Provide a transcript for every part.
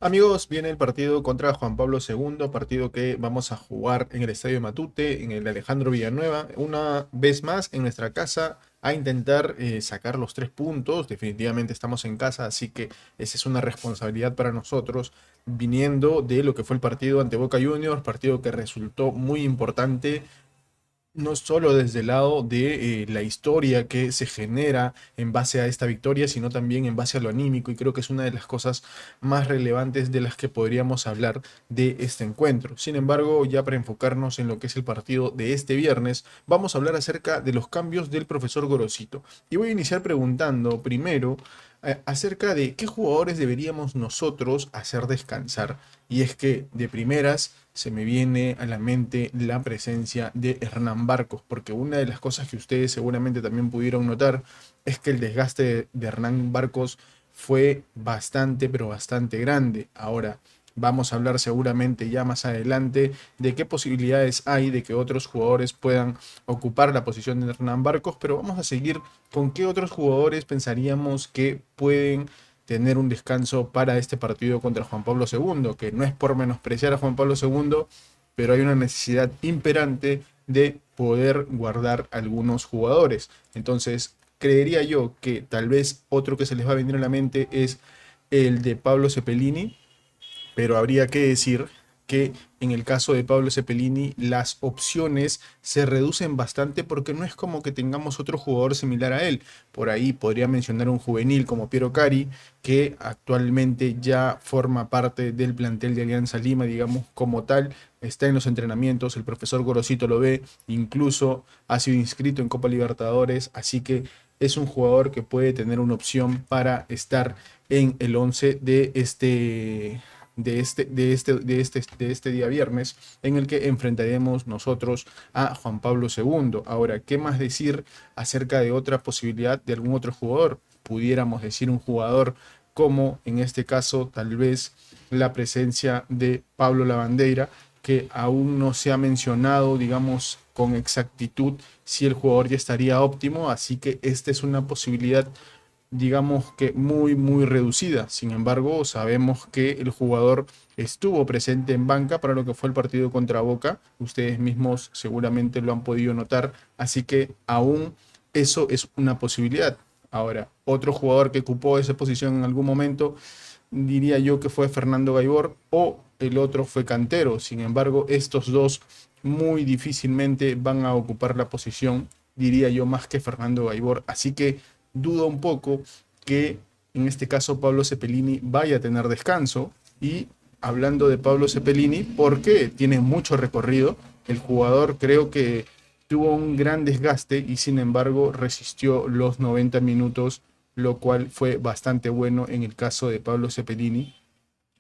Amigos, viene el partido contra Juan Pablo II, partido que vamos a jugar en el Estadio Matute, en el Alejandro Villanueva, una vez más en nuestra casa a intentar sacar los 3 puntos. Definitivamente estamos en casa, así que esa es una responsabilidad para nosotros, viniendo de lo que fue el partido ante Boca Juniors, partido que resultó muy importante no solo desde el lado de la historia que se genera en base a esta victoria, sino también en base a lo anímico, y creo que es una de las cosas más relevantes de las que podríamos hablar de este encuentro. Sin embargo, ya para enfocarnos en lo que es el partido de este viernes, vamos a hablar acerca de los cambios del profesor Gorosito. Y voy a iniciar preguntando primero acerca de qué jugadores deberíamos nosotros hacer descansar. Y es que de primeras se me viene a la mente la presencia de Hernán Barcos, porque una de las cosas que ustedes seguramente también pudieron notar es que el desgaste de Hernán Barcos fue bastante, pero bastante grande. Ahora, vamos a hablar seguramente ya más adelante de qué posibilidades hay de que otros jugadores puedan ocupar la posición de Hernán Barcos, pero vamos a seguir con qué otros jugadores pensaríamos que pueden tener un descanso para este partido contra Juan Pablo II, que no es por menospreciar a Juan Pablo II, pero hay una necesidad imperante de poder guardar algunos jugadores. Entonces, creería yo que tal vez otro que se les va a venir a la mente es el de Pablo Cepelini, pero habría que decir que en el caso de Pablo Cepelini las opciones se reducen bastante porque no es como que tengamos otro jugador similar a él. Por ahí podría mencionar un juvenil como Piero Cari, que actualmente ya forma parte del plantel de Alianza Lima, digamos como tal, está en los entrenamientos, el profesor Gorosito lo ve, incluso ha sido inscrito en Copa Libertadores, así que es un jugador que puede tener una opción para estar en el 11 de este día viernes, en el que enfrentaremos nosotros a Juan Pablo II. Ahora, ¿qué más decir acerca de otra posibilidad de algún otro jugador? Pudiéramos decir un jugador como en este caso tal vez la presencia de Pablo Lavandeira, que aún no se ha mencionado, digamos, con exactitud si el jugador ya estaría óptimo, así que esta es una posibilidad, digamos que muy reducida. Sin embargo, sabemos que el jugador estuvo presente en banca para lo que fue el partido contra Boca. Ustedes mismos seguramente lo han podido notar, así que aún eso es una posibilidad. Ahora, otro jugador que ocupó esa posición en algún momento, diría yo que fue Fernando Gaibor, o el otro fue Cantero. Sin embargo, estos dos muy difícilmente van a ocupar la posición, diría yo, más que Fernando Gaibor. Así que dudo un poco que en este caso Pablo Cepelini vaya a tener descanso. Y hablando de Pablo Cepelini, porque tiene mucho recorrido, el jugador creo que tuvo un gran desgaste y sin embargo resistió los 90 minutos, lo cual fue bastante bueno en el caso de Pablo Cepelini.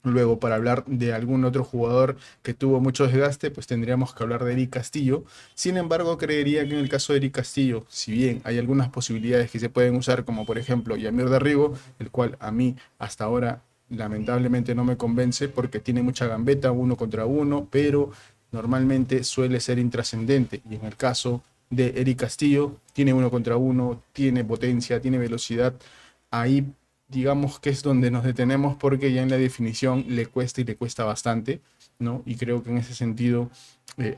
Luego, para hablar de algún otro jugador que tuvo mucho desgaste, pues tendríamos que hablar de Eric Castillo. Sin embargo, creería que en el caso de Eric Castillo, si bien hay algunas posibilidades que se pueden usar, como por ejemplo Yamir Derrigo, el cual a mí hasta ahora lamentablemente no me convence porque tiene mucha gambeta uno contra uno, pero normalmente suele ser intrascendente. Y en el caso de Eric Castillo, tiene uno contra uno, tiene potencia, tiene velocidad. Ahí digamos que es donde nos detenemos porque ya en la definición le cuesta y le cuesta bastante, ¿no? Y creo que en ese sentido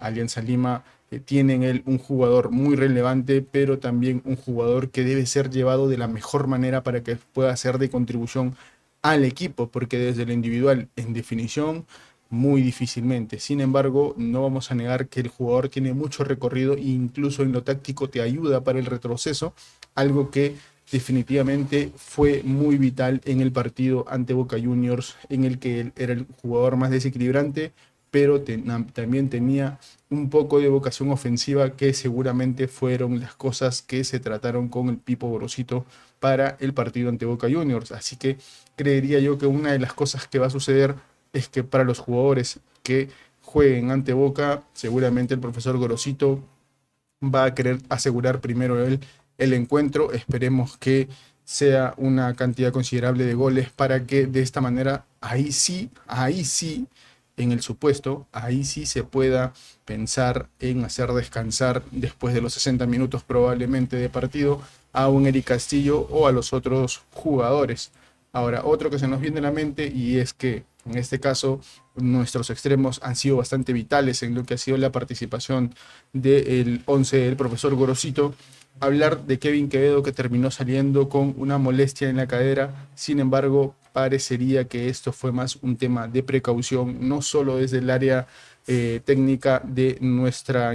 Alianza Lima tiene en él un jugador muy relevante, pero también un jugador que debe ser llevado de la mejor manera para que pueda ser de contribución al equipo, porque desde lo individual en definición muy difícilmente. Sin embargo, no vamos a negar que el jugador tiene mucho recorrido e incluso en lo táctico te ayuda para el retroceso, algo que definitivamente fue muy vital en el partido ante Boca Juniors, en el que él era el jugador más desequilibrante, pero también tenía un poco de vocación ofensiva, que seguramente fueron las cosas que se trataron con el Pipo Gorosito para el partido ante Boca Juniors. Así que creería yo que una de las cosas que va a suceder es que para los jugadores que jueguen ante Boca, seguramente el profesor Gorosito va a querer asegurar primero el encuentro. Esperemos que sea una cantidad considerable de goles para que de esta manera, ahí sí, en el supuesto, ahí sí se pueda pensar en hacer descansar después de los 60 minutos probablemente de partido a un Eric Castillo o a los otros jugadores. Ahora, otro que se nos viene a la mente y es que En este caso, nuestros extremos han sido bastante vitales en lo que ha sido la participación del 11 del profesor Gorosito. Hablar de Kevin Quevedo, que terminó saliendo con una molestia en la cadera. Sin embargo, parecería que esto fue más un tema de precaución, no solo desde el área técnica de nuestro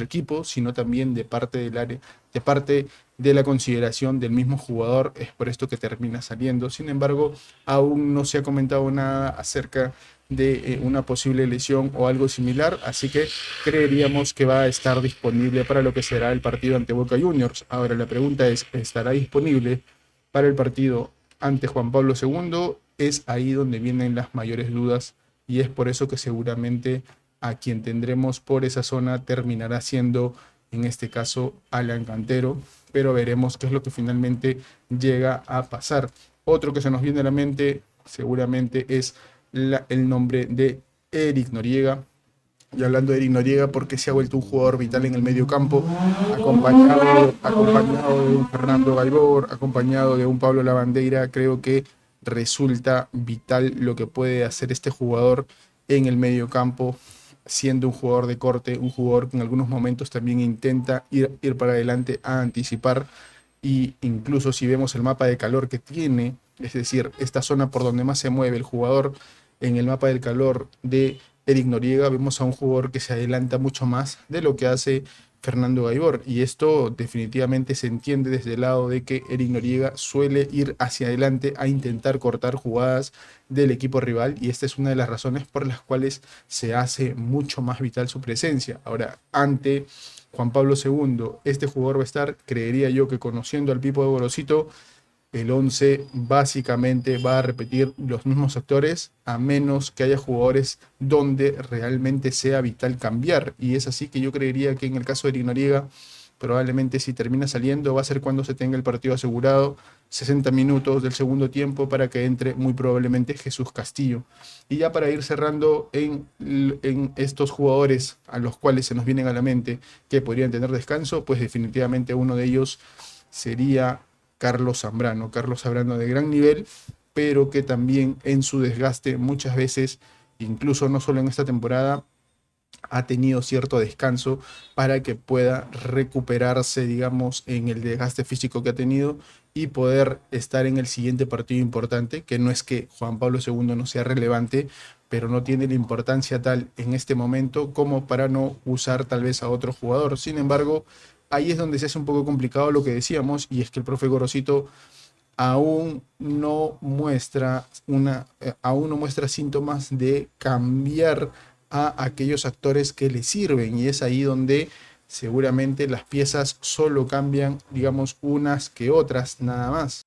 equipo, sino también de parte del área, de parte de la consideración del mismo jugador. Es por esto que termina saliendo. Sin embargo, aún no se ha comentado nada acerca de una posible lesión o algo similar, así que creeríamos que va a estar disponible para lo que será el partido ante Boca Juniors. Ahora la pregunta es, ¿estará disponible para el partido ante Juan Pablo II? Es ahí donde vienen las mayores dudas, y es por eso que seguramente a quien tendremos por esa zona terminará siendo, en este caso, Alan Cantero, pero veremos qué es lo que finalmente llega a pasar. Otro que se nos viene a la mente seguramente es el nombre de Eric Noriega. Y hablando de Eric Noriega, porque se ha vuelto un jugador vital en el medio campo, acompañado de un Fernando Gaibor, acompañado de un Pablo Lavandeira. Creo que resulta vital lo que puede hacer este jugador en el medio campo, siendo un jugador de corte, un jugador que en algunos momentos también intenta ir para adelante a anticipar. Y incluso si vemos el mapa de calor que tiene, es decir, esta zona por donde más se mueve el jugador en el mapa del calor de Eric Noriega, vemos a un jugador que se adelanta mucho más de lo que hace Fernando Gaibor. Y esto definitivamente se entiende desde el lado de que Eric Noriega suele ir hacia adelante a intentar cortar jugadas del equipo rival, y esta es una de las razones por las cuales se hace mucho más vital su presencia. Ahora, ante Juan Pablo II, este jugador va a estar, creería yo que conociendo al Pipo de Gorosito, el 11 básicamente va a repetir los mismos actores, a menos que haya jugadores donde realmente sea vital cambiar. Y es así que yo creería que en el caso de Eric Noriega, probablemente si termina saliendo, va a ser cuando se tenga el partido asegurado, 60 minutos del segundo tiempo, para que entre muy probablemente Jesús Castillo. Y ya para ir cerrando en estos jugadores a los cuales se nos vienen a la mente que podrían tener descanso, pues definitivamente uno de ellos sería Carlos Zambrano de gran nivel, pero que también en su desgaste muchas veces, incluso no solo en esta temporada, ha tenido cierto descanso para que pueda recuperarse, digamos, en el desgaste físico que ha tenido y poder estar en el siguiente partido importante, que no es que Juan Pablo II no sea relevante, pero no tiene la importancia tal en este momento como para no usar tal vez a otro jugador. Sin embargo, ahí es donde se hace un poco complicado lo que decíamos, y es que el profe Gorosito aún no muestra síntomas de cambiar a aquellos actores que le sirven, y es ahí donde seguramente las piezas solo cambian, digamos, unas que otras nada más.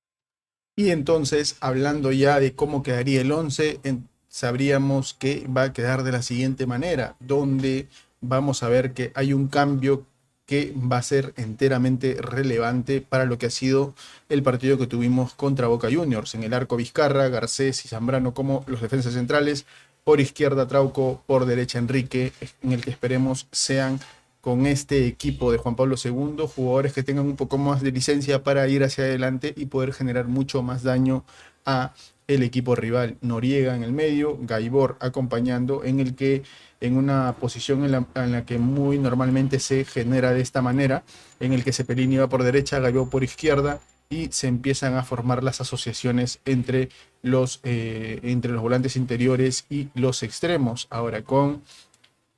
Y entonces, hablando ya de cómo quedaría el 11, sabríamos que va a quedar de la siguiente manera, donde vamos a ver que hay un cambio que va a ser enteramente relevante para lo que ha sido el partido que tuvimos contra Boca Juniors. En el arco, Vizcarra, Garcés y Zambrano como los defensas centrales, por izquierda Trauco, por derecha Enrique, en el que esperemos sean, con este equipo de Juan Pablo II, jugadores que tengan un poco más de licencia para ir hacia adelante y poder generar mucho más daño a el equipo rival. Noriega en el medio, Gaibor acompañando, en el que en una posición en la que muy normalmente se genera de esta manera, en el que Cepelini va por derecha, Gaibor por izquierda, y se empiezan a formar las asociaciones entre los volantes interiores y los extremos. Ahora, con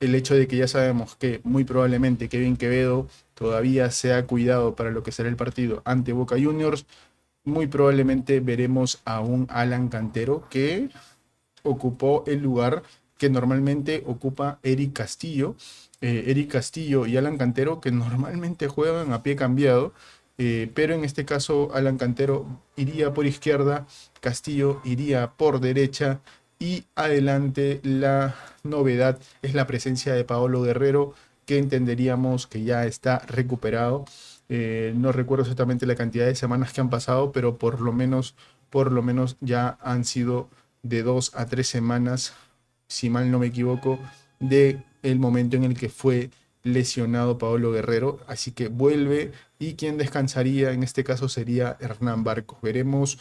el hecho de que ya sabemos que muy probablemente Kevin Quevedo todavía se ha cuidado para lo que será el partido ante Boca Juniors, muy probablemente veremos a un Alan Cantero que ocupó el lugar que normalmente ocupa Eric Castillo. Eric Castillo y Alan Cantero, que normalmente juegan a pie cambiado, pero en este caso Alan Cantero iría por izquierda, Castillo iría por derecha, y adelante la novedad es la presencia de Paolo Guerrero, que entenderíamos que ya está recuperado. No recuerdo exactamente la cantidad de semanas que han pasado, pero por lo menos ya han sido de 2 a 3 semanas, si mal no me equivoco, de el momento en el que fue lesionado Paolo Guerrero. Así que vuelve, y quien descansaría en este caso sería Hernán Barcos. Veremos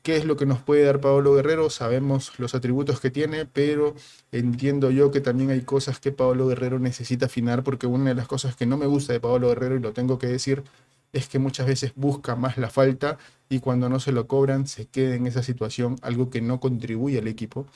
¿Qué es lo que nos puede dar Paolo Guerrero? Sabemos los atributos que tiene, pero entiendo yo que también hay cosas que Paolo Guerrero necesita afinar, porque una de las cosas que no me gusta de Paolo Guerrero, y lo tengo que decir, es que muchas veces busca más la falta y cuando no se lo cobran se queda en esa situación, algo que no contribuye al equipo.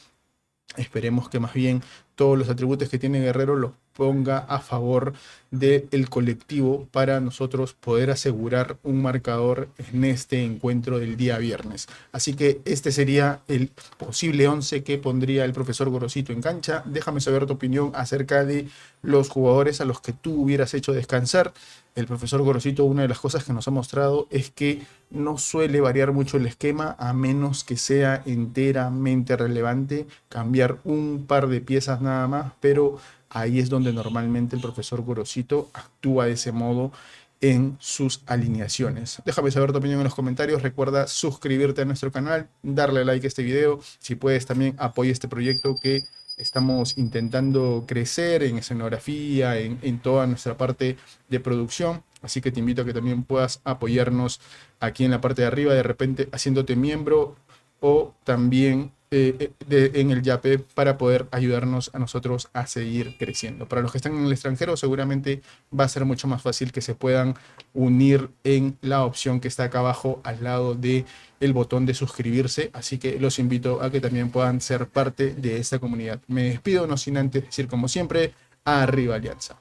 Esperemos que más bien todos los atributos que tiene Guerrero los ponga a favor del colectivo para nosotros poder asegurar un marcador en este encuentro del día viernes. Así que este sería el posible 11 que pondría el profesor Gorosito en cancha. Déjame saber tu opinión acerca de los jugadores a los que tú hubieras hecho descansar. El profesor Gorosito, una de las cosas que nos ha mostrado es que no suele variar mucho el esquema a menos que sea enteramente relevante cambiar un par de piezas nada más, pero ahí es donde normalmente el profesor Gorosito actúa de ese modo en sus alineaciones. Déjame saber tu opinión en los comentarios. Recuerda suscribirte a nuestro canal, darle like a este video. Si puedes, también apoya este proyecto que estamos intentando crecer en escenografía, en toda nuestra parte de producción. Así que te invito a que también puedas apoyarnos aquí en la parte de arriba, de repente haciéndote miembro o también en el Yape para poder ayudarnos a nosotros a seguir creciendo. Para los que están en el extranjero, seguramente va a ser mucho más fácil que se puedan unir en la opción que está acá abajo al lado de el botón de suscribirse, así que los invito a que también puedan ser parte de esta comunidad. Me despido, no sin antes decir como siempre, arriba Alianza.